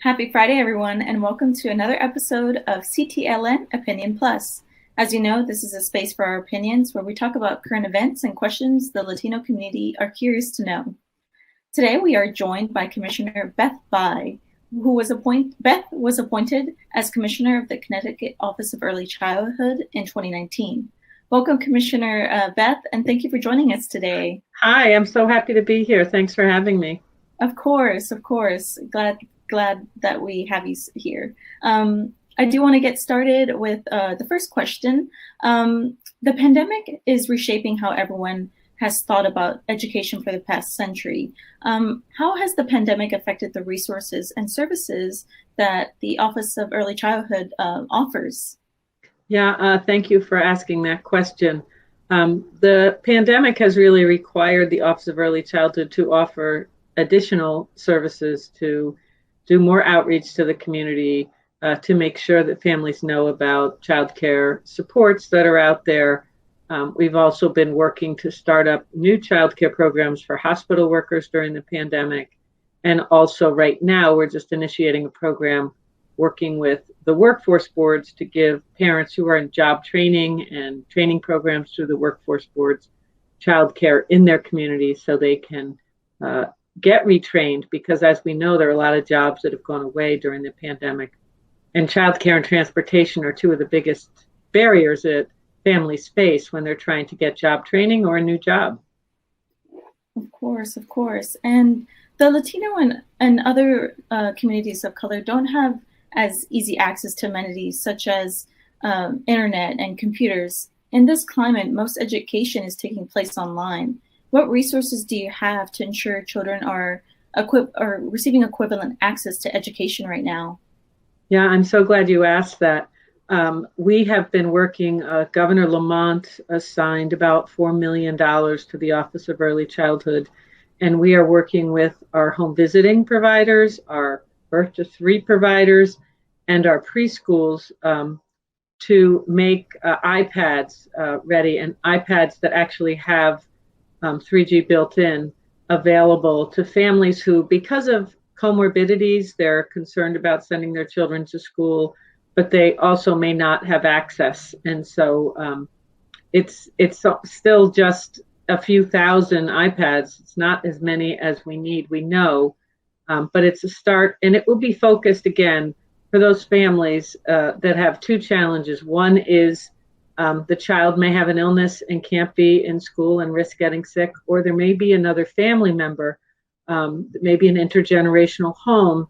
Happy Friday, everyone, and welcome to another episode of CTLN Opinion Plus. As you know, this is a space for our opinions where we talk about current events and questions the Latino community are curious to know. Today, we are joined by Commissioner Beth Bye, Beth was appointed as Commissioner of the Connecticut Office of Early Childhood in 2019. Welcome, Commissioner Beth, and thank you for joining us today. Hi, I'm so happy to be here. Thanks for having me. Of course. Glad that we have you here. I do want to get started with the first question. The pandemic is reshaping how everyone has thought about education for the past century. How has the pandemic affected the resources and services that the Office of Early Childhood offers? Yeah, thank you for asking that question. The pandemic has really required the Office of Early Childhood to offer additional services, to do more outreach to the community, to make sure that families know about childcare supports that are out there. We've also been working to start up new childcare programs for hospital workers during the pandemic. And also right now, we're just initiating a program working with the workforce boards to give parents who are in job training and training programs through the workforce boards childcare in their communities so they can get retrained, because as we know, there are a lot of jobs that have gone away during the pandemic, and childcare and transportation are two of the biggest barriers that families face when they're trying to get job training or a new job. Of course. And the Latino and other communities of color don't have as easy access to amenities such as internet and computers. In this climate, most education is taking place online. What resources do you have to ensure children are receiving equivalent access to education right now? Yeah, I'm so glad you asked that. We have been working, Governor Lamont assigned about $4 million to the Office of Early Childhood, and we are working with our home visiting providers, our birth to 3 providers, and our preschools to make iPads ready, and iPads that actually have 3G built in, available to families who, because of comorbidities, they're concerned about sending their children to school, but they also may not have access. And so it's still just a few thousand iPads. It's not as many as we need, we know, but it's a start, and it will be focused again for those families that have 2 challenges. One is the child may have an illness and can't be in school and risk getting sick, or there may be another family member, maybe an intergenerational home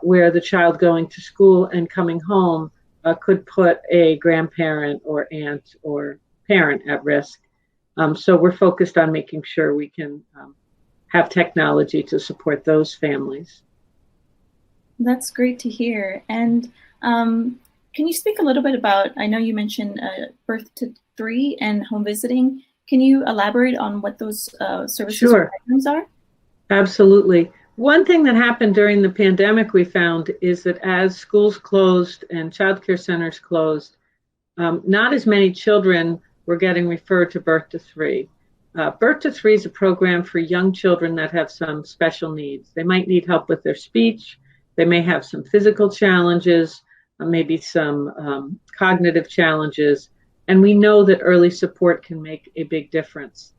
where the child going to school and coming home could put a grandparent or aunt or parent at risk. So we're focused on making sure we can have technology to support those families. That's great to hear. And can you speak a little bit about, I know you mentioned birth to 3 and home visiting. Can you elaborate on what those services Sure. programs are? Absolutely. One thing that happened during the pandemic we found is that as schools closed and childcare centers closed, not as many children were getting referred to birth to 3. Birth to 3 is a program for young children that have some special needs. They might need help with their speech. They may have some physical challenges, maybe some cognitive challenges, and we know that early support can make a big difference.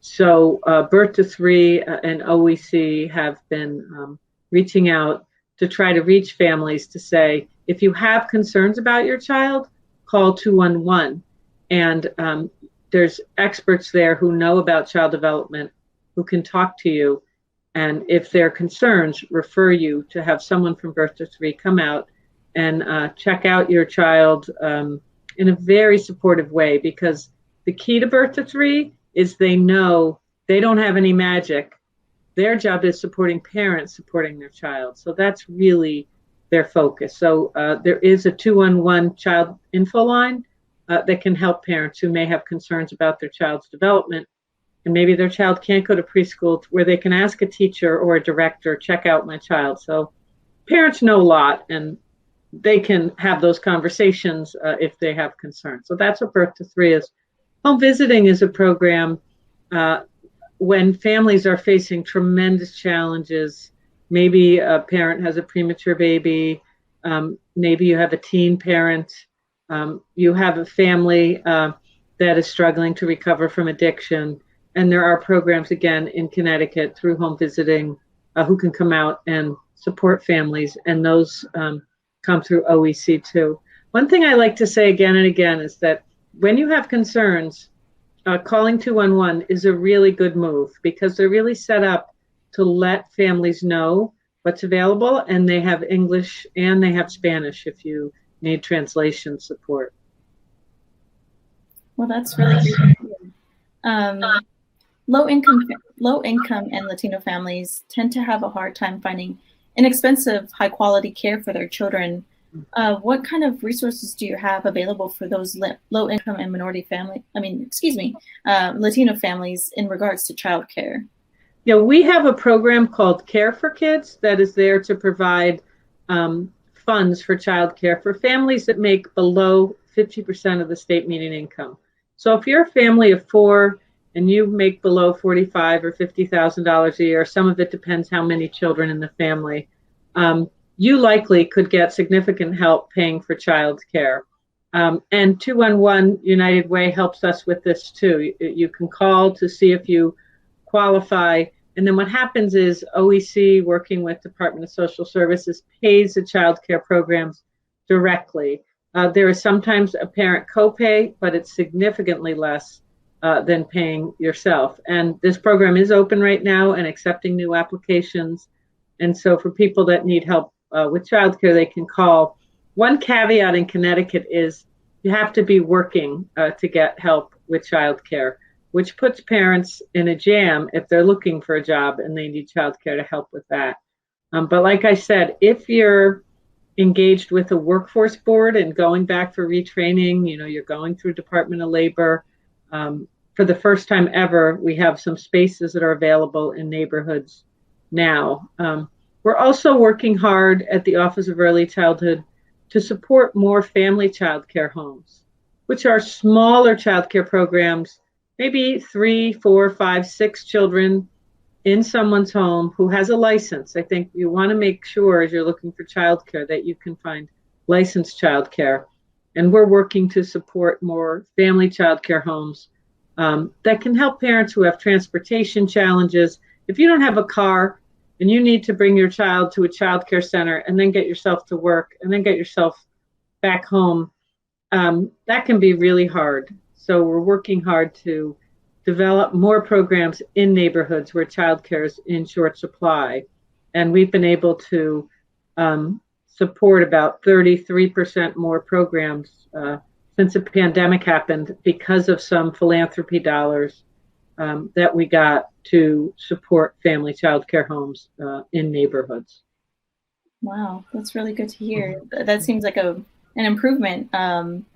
So Birth to 3 and OEC have been reaching out to try to reach families to say, if you have concerns about your child, call 211. And there's experts there who know about child development, who can talk to you, and if there are concerns, refer you to have someone from Birth to 3 come out and check out your child in a very supportive way, because the key to Birth to 3 is they know they don't have any magic. Their job is supporting parents supporting their child. So that's really their focus. So there is a 211 child info line that can help parents who may have concerns about their child's development, and maybe their child can't go to preschool, where they can ask a teacher or a director, check out my child. So parents know a lot, and they can have those conversations if they have concerns. So that's what Birth to 3 is. Home visiting is a program when families are facing tremendous challenges maybe a parent has a premature baby, maybe you have a teen parent, you have a family that is struggling to recover from addiction. And there are programs, again, in Connecticut through home visiting who can come out and support families, and those come through OEC too. One thing I like to say again and again is that when you have concerns, calling 211 is a really good move, because they're really set up to let families know what's available, and they have English and they have Spanish if you need translation support. Well, that's really great. Low income and Latino families tend to have a hard time finding inexpensive, high quality care for their children. What kind of resources do you have available for those low income and Latino families in regards to childcare? Yeah, we have a program called Care for Kids that is there to provide funds for childcare for families that make below 50% of the state median income. So if you're a family of 4 and you make below $45,000 or $50,000 a year, some of it depends how many children in the family, you likely could get significant help paying for child care. And 211 United Way helps us with this too. You can call to see if you qualify. And then what happens is OEC, working with Department of Social Services, pays the child care programs directly. There is sometimes a parent copay, but it's significantly less than paying yourself. And this program is open right now and accepting new applications. And so for people that need help with childcare, they can call. One caveat in Connecticut is you have to be working to get help with childcare, which puts parents in a jam if they're looking for a job and they need childcare to help with that. But like I said, if you're engaged with a workforce board and going back for retraining, you're going through Department of Labor, for the first time ever, we have some spaces that are available in neighborhoods now. We're also working hard at the Office of Early Childhood to support more family child care homes, which are smaller child care programs, maybe 3, 4, 5, 6 children in someone's home who has a license. I think you want to make sure as you're looking for childcare that you can find licensed childcare. And we're working to support more family childcare homes that can help parents who have transportation challenges. If you don't have a car and you need to bring your child to a childcare center and then get yourself to work and then get yourself back home, that can be really hard. So we're working hard to develop more programs in neighborhoods where childcare is in short supply. And we've been able to support about 33% more programs since the pandemic happened because of some philanthropy dollars that we got to support family childcare homes in neighborhoods. Wow, that's really good to hear. That seems like an improvement.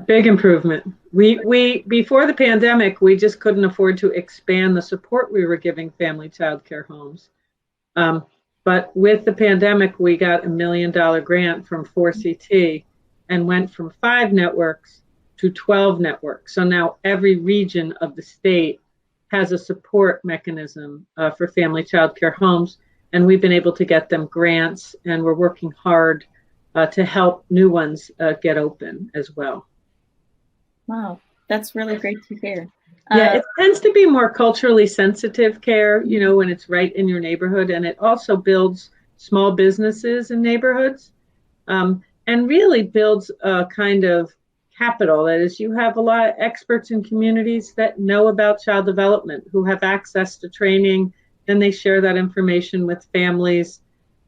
Big improvement. We before the pandemic, we just couldn't afford to expand the support we were giving family childcare homes. But with the pandemic, we got $1 million grant from 4CT and went from 5 networks to 12 networks. So now every region of the state has a support mechanism for family childcare homes, and we've been able to get them grants, and we're working hard to help new ones get open as well. Wow, that's really great to hear. Yeah, it tends to be more culturally sensitive care, when it's right in your neighborhood, and it also builds small businesses in neighborhoods, and really builds a kind of capital. That is, you have a lot of experts in communities that know about child development, who have access to training, then they share that information with families.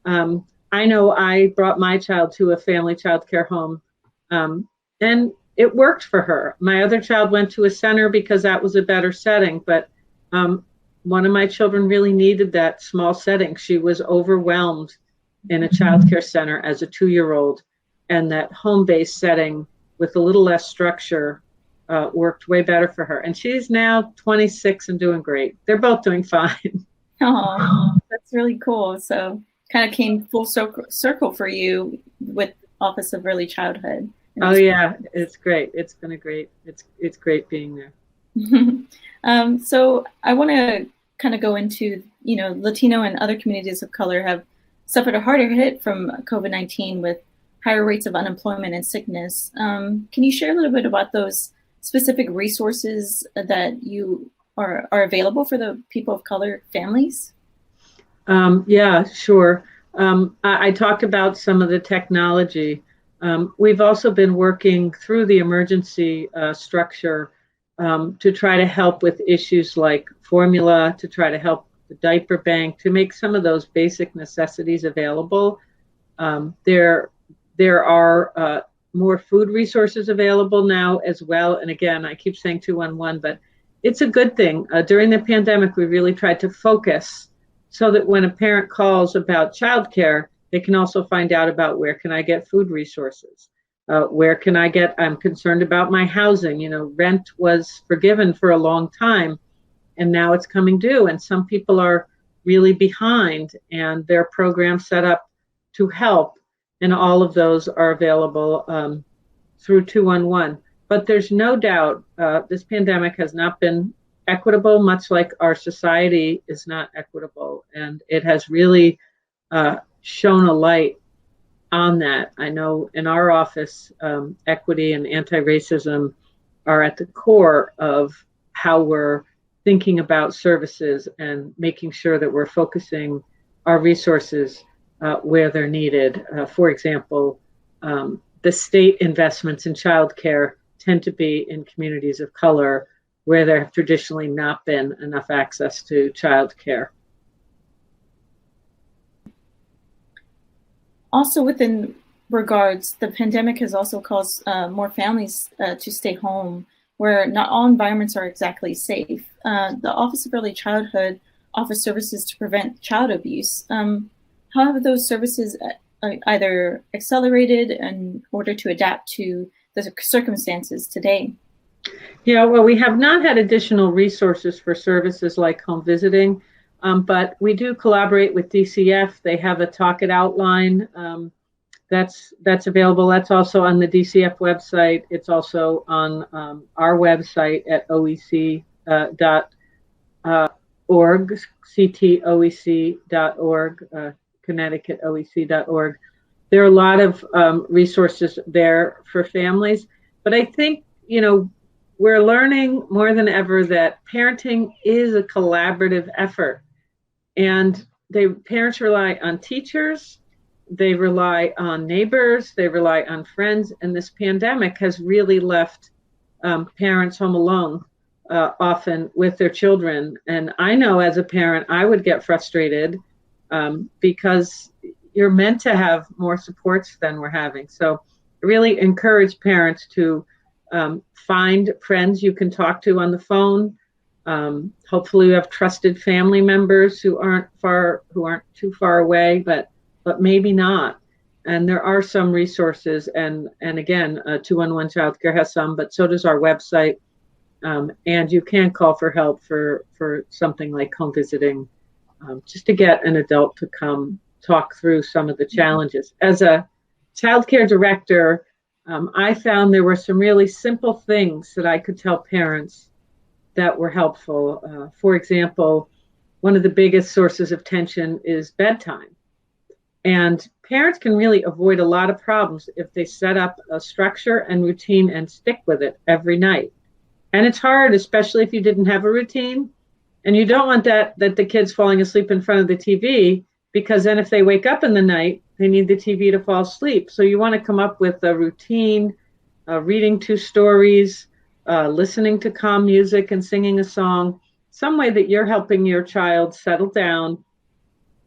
I know I brought my child to a family child care home, and it worked for her. My other child went to a center because that was a better setting, but one of my children really needed that small setting. She was overwhelmed in a child care center as a 2-year-old, and that home-based setting with a little less structure worked way better for her. And she's now 26 and doing great. They're both doing fine. Oh, that's really cool. So kind of came full circle for you with Office of Early Childhood. Oh yeah, it's great. It's been it's great being there. So I want to kind of go into, Latino and other communities of color have suffered a harder hit from COVID-19 with higher rates of unemployment and sickness. Can you share a little bit about those specific resources that you are available for the people of color families? Yeah, sure. I talked about some of the technology. We've also been working through the emergency structure to try to help with issues like formula, to try to help the diaper bank, to make some of those basic necessities available. There are more food resources available now as well. And again, I keep saying 211, but it's a good thing. During the pandemic, we really tried to focus so that when a parent calls about childcare, they can also find out about where can I get food resources? Where can I get, I'm concerned about my housing. You know, rent was forgiven for a long time and now it's coming due. And some people are really behind and there are programs set up to help. And all of those are available through 211. But there's no doubt this pandemic has not been equitable, much like our society is not equitable. And it has really shone a light on that. I know in our office, equity and anti-racism are at the core of how we're thinking about services and making sure that we're focusing our resources where they're needed. For example, the state investments in childcare tend to be in communities of color where there have traditionally not been enough access to childcare. Also within regards, the pandemic has also caused more families to stay home, where not all environments are exactly safe. The Office of Early Childhood offers services to prevent child abuse. How have those services either accelerated in order to adapt to the circumstances today? Yeah, well, we have not had additional resources for services like home visiting, but we do collaborate with DCF. They have a Talk It Out line that's available. That's also on the DCF website. It's also on our website at oec.org, ctoec.org, ConnecticutOEC.org. There are a lot of resources there for families, but I think, you know, we're learning more than ever that parenting is a collaborative effort, and parents rely on teachers, they rely on neighbors, they rely on friends, and this pandemic has really left parents home alone often with their children. And I know as a parent, I would get frustrated because you're meant to have more supports than we're having. So I really encourage parents to find friends you can talk to on the phone. Hopefully you have trusted family members who aren't too far away, but maybe not. And there are some resources, and again, 211 Childcare has some, but so does our website. And you can call for help for something like home visiting, just to get an adult to come talk through some of the challenges. As a childcare director, I found there were some really simple things that I could tell parents that were helpful. For example, one of the biggest sources of tension is bedtime. And parents can really avoid a lot of problems if they set up a structure and routine and stick with it every night. And it's hard, especially if you didn't have a routine. And you don't want that the kid's falling asleep in front of the TV, because then if they wake up in the night, they need the TV to fall asleep. So you want to come up with a routine, reading 2 stories, listening to calm music and singing a song, some way that you're helping your child settle down.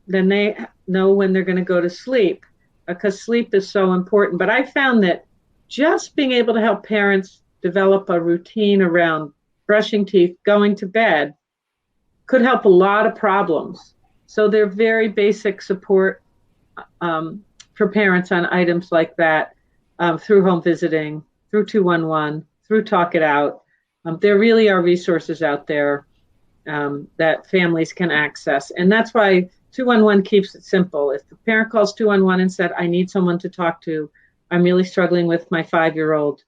Then they know when they're going to go to sleep, because sleep is so important. But I found that just being able to help parents develop a routine around brushing teeth, going to bed, could help a lot of problems. So they're very basic support for parents on items like that through home visiting, through 211, through Talk It Out. There really are resources out there that families can access. And that's why 211 keeps it simple. If the parent calls 211 and said, I need someone to talk to, I'm really struggling with my 5-year-old,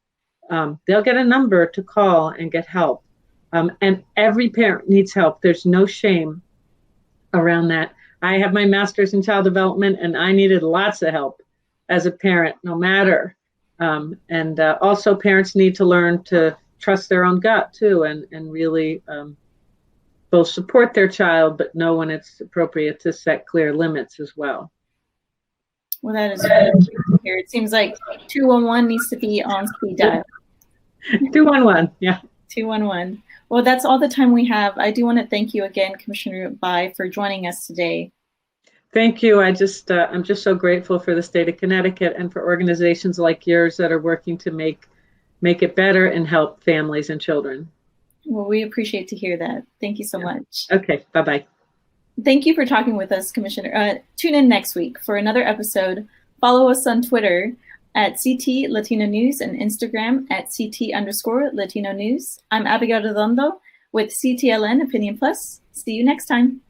they'll get a number to call and get help. And every parent needs help. There's no shame around that. I have my master's in child development, and I needed lots of help as a parent, no matter. Also, parents need to learn to trust their own gut too, and really both support their child, but know when it's appropriate to set clear limits as well. Well, that is great to hear. It seems like 211 needs to be on speed dial. 211, yeah. 211. Well, that's all the time we have. I do want to thank you again, Commissioner Bye, for joining us today. Thank you. I'm just so grateful for the state of Connecticut and for organizations like yours that are working to make it better and help families and children. Well, we appreciate to hear that. Thank you so much. Okay, bye-bye. Thank you for talking with us, Commissioner. Tune in next week for another episode. Follow us on Twitter at CT Latino News and Instagram at CT_Latino News. I'm Abigail Arredondo with CTLN Opinion Plus. See you next time.